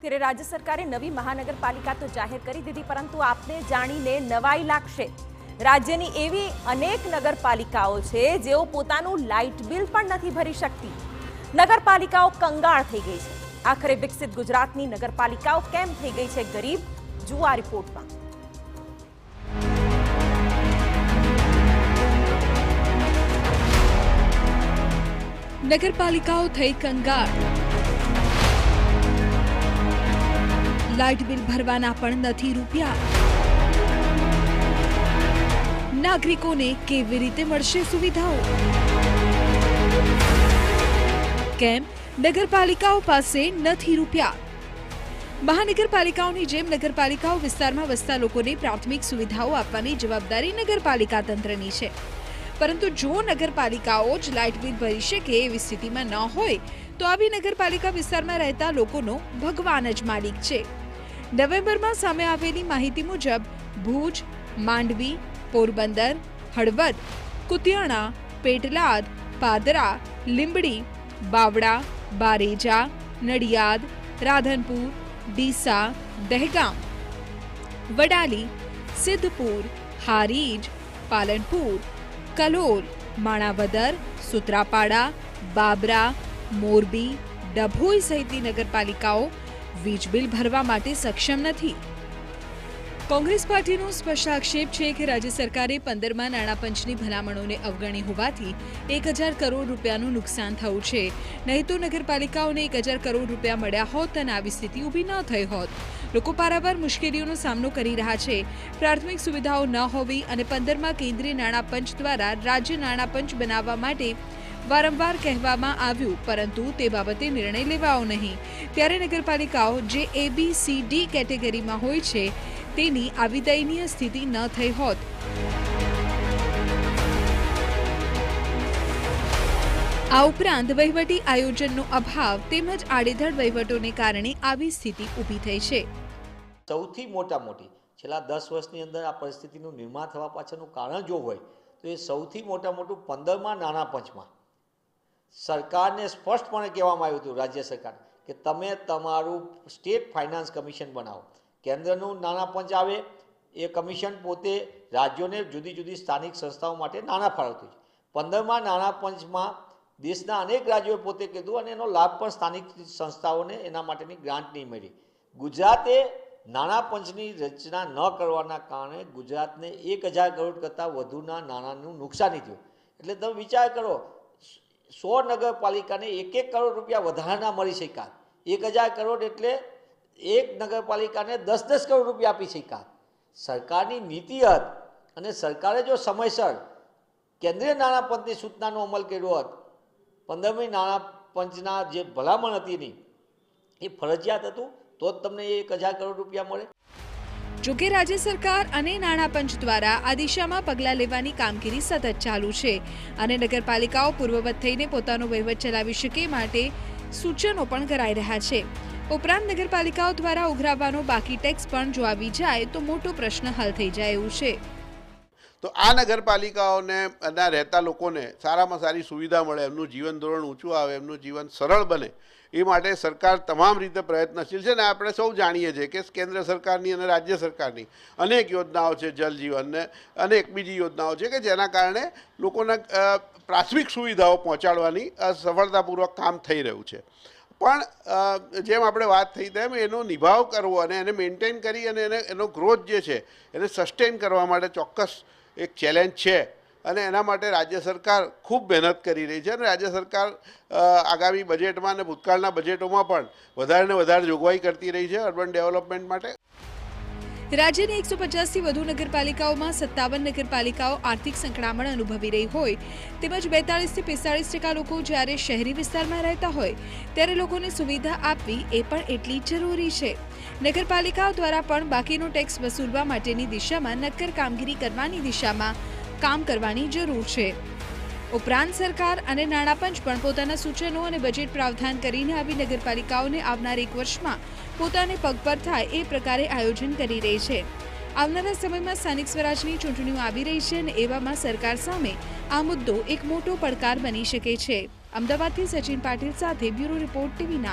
ત્યારે રાજ્ય સરકારે નવી મહાનગરપાલિકા તો જાહેર કરી દીધી, પરંતુ આપને જાણીને નવાઈ લાગશે, રાજ્યની એવી અનેક નગરપાલિકાઓ છે જેઓ પોતાનું લાઇટ બિલ પણ નથી ભરી શકતી। નગરપાલિકાઓ કંગાળ થઈ ગઈ છે। આખરે વિકસિત ગુજરાતની નગરપાલિકાઓ કેમ થઈ ગઈ છે ગરીબ, જુઓ આ રિપોર્ટમાં। નગરપાલિકાઓ થઈ કંગાળ, લાઇટ બિલ ભરવાના પણ નથી રૂપિયા। નાગરિકોને કેવી રીતે મળશે સુવિધાઓ? કેમ નગરપાલિકાઓ પાસે નથી રૂપિયા? મહાનગરપાલિકાઓની જેમ નગરપાલિકાઓ વિસ્તારમાં વસતા લોકોને પ્રાથમિક સુવિધાઓ આપવાની જવાબદારી નગરપાલિકા તંત્રની છે, પરંતુ જો નગરપાલિકાઓ જ લાઇટ બિલ ભરી શકે એવી સ્થિતિમાં ન હોય તો આવી નગરપાલિકા વિસ્તારમાં રહેતા લોકોનો ભગવાન જ માલિક છે। નવેમ્બરમાં સામે આવેલી માહિતી મુજબ ભુજ, માંડવી, પોરબંદર, હળવદ, કુતિયાણા, પેટલાદ, પાદરા, લીંબડી, બાવડા, બારેજા, નડિયાદ, રાધનપુર, ડીસા, દહેગામ, વડાલી, સિદ્ધપુર, હારીજ, પાલનપુર, કલોલ, માણાવદર, સુત્રાપાડા, બાબરા, મોરબી, ડભોઈ સહિતની નગરપાલિકાઓ વીજ બિલ ભરવા માટે સક્ષમ નથી। કોંગ્રેસ પાર્ટીનો સ્પષ્ટ આક્ષેપ છે કે રાજ્ય સરકારે 15મા નાણાં પંચની ભલામણોને અવગણી હોવાથી 1000 કરોડ રૂપિયાનું નુકસાન થયું છે। નહીં તો નગરપાલિકાઓને 1000 કરોડ રૂપિયા મળ્યા હોત અને આવી સ્થિતિ ઊભી ન થઈ હોત। લોકો પારાવાર મુશ્કેલીઓનો સામનો કરી રહ્યા છે। પ્રાથમિક સુવિધાઓ ન હોવી અને 15મા કેન્દ્રીય નાણાં પંચ દ્વારા રાજ્ય નાણાં પંચ બનાવવા માટે વારંવાર કહેવામાં આવ્યું, પરંતુ તે બાબતે નિર્ણય લેવાયો નહીં। ત્યારે નગરપાલિકાઓ જે ABCD કેટેગરીમાં હોય છે તેની આવી દયનીય સ્થિતિ ન થઈ હોત। આ ઉપરાંત વહીવટી આયોજનનો અભાવ તેમજ આડેધડ વહીવટોને કારણે આવી સ્થિતિ ઊભી થઈ છે। સૌથી મોટી છેલ્લા 10 વર્ષની અંદર આ પરિસ્થિતિનું નિર્માણ થવા પાછળનું કારણ જો હોય તો એ સૌથી મોટું 15મા નાણાં પંચમાં સરકારને સ્પષ્ટપણે કહેવામાં આવ્યું હતું, રાજ્ય સરકાર, કે તમે તમારું સ્ટેટ ફાઇનાન્સ કમિશન બનાવો। કેન્દ્રનું નાણાં પંચ આવે એ કમિશન પોતે રાજ્યોને જુદી જુદી સ્થાનિક સંસ્થાઓ માટે નાણાં ફાળવતું છે। 15મા નાણાં પંચમાં દેશના અનેક રાજ્યોએ પોતે કીધું અને એનો લાભ પણ સ્થાનિક સંસ્થાઓને એના માટેની ગ્રાન્ટ નહીં મળી। ગુજરાતે નાણાં પંચની રચના ન કરવાના કારણે ગુજરાતને 1000 કરોડ કરતાં વધુના નાણાંનું નુકસાની થયું। એટલે તમે વિચાર કરો, 100 નગરપાલિકાને 1 કરોડ રૂપિયા વધારાના મળી શક્યા। 1000 કરોડ એટલે એક નગરપાલિકાને 10 કરોડ રૂપિયા આપી શક્યા। સરકારની નીતિ હોત અને સરકારે જો સમયસર કેન્દ્રીય નાણાં પંચની સૂચનાનો અમલ કર્યો હોત, 15મી નાણાં પંચના જે ભલામણ હતી એની એ ફરજિયાત હતું, તો જ તમને 1000 કરોડ રૂપિયા મળે। જોકે રાજ્ય સરકાર અને નાણાં પંચ દ્વારા આ દિશામાં પગલાં લેવાની કામગીરી સતત ચાલુ છે અને નગરપાલિકાઓ પૂર્વવત થઈને પોતાનો વહીવટ ચલાવી શકે માટે સૂચનો પણ કરાઈ રહ્યા છે। ઉપરાંત નગરપાલિકાઓ દ્વારા ઉઘરાવવાનો બાકી ટેક્સ પણ જો આવી જાય તો મોટો પ્રશ્ન હલ થઈ જાય એવું છે। તો આ નગરપાલિકાઓને ના રહેતા લોકોને સારામાં સારી સુવિધા મળે, એમનું જીવન ધોરણ ઊંચું આવે, એમનું જીવન સરળ બને, એ માટે સરકાર તમામ રીતે પ્રયત્નશીલ છે। ને આપણે સૌ જાણીએ છીએ કે કેન્દ્ર સરકારની અને રાજ્ય સરકારની અનેક યોજનાઓ છે, જલ જીવનને અનેક બીજી યોજનાઓ છે કે જેના કારણે લોકોના પ્રાથમિક સુવિધાઓ પહોંચાડવાની સફળતાપૂર્વક કામ થઈ રહ્યું છે। પણ જેમ આપણે વાત થઈ તેમ એનો નિભાવ કરવો અને એને મેન્ટેન કરી અને એનો ગ્રોથ જે છે એને સસ્ટેન કરવા માટે ચોક્કસ એક ચેલેન્જ છે અને એના માટે રાજ્ય સરકાર ખૂબ મહેનત કરી રહી છે અને રાજ્ય સરકાર આગામી બજેટમાં અને ભૂતકાળના બજેટોમાં પણ વધારે ને વધારે જોગવાઈ કરતી રહી છે અર્બન ડેવલપમેન્ટ માટે। રાજ્યની 150થી વધુ નગરપાલિકાઓમાં 57 નગરપાલિકાઓ આર્થિક સંકળામણ અનુભવી રહી હોય તેમજ 42થી 45% લોકો જ્યારે શહેરી વિસ્તારમાં રહેતા હોય ત્યારે લોકોને સુવિધા આપવી એ પણ એટલી જરૂરી છે। નગરપાલિકાઓ દ્વારા પણ બાકીનો ટેક્સ વસૂલવા માટેની દિશામાં નક્કર કામગીરી કરવાની દિશામાં કામ કરવાની જરૂર છે। ઉપરાંત સરકાર અને નાણાં પંચ પણ પોતાના સૂચનો અને બજેટ પ્રાવધાન કરીને આવી નગરપાલિકાઓને આવનાર 1 વર્ષમાં પોતાને પગભર થાય એ પ્રકારે આયોજન કરી રહી છે। આવનારા સમયમાં સ્થાનિક સ્વરાજની ચૂંટણીઓ આવી રહી છે અને એવામાં સરકાર સામે આ મુદ્દો એક મોટો પડકાર બની શકે છે। અમદાવાદથી સચિન પાટીલ સાથે બ્યુરો રિપોર્ટ TV9।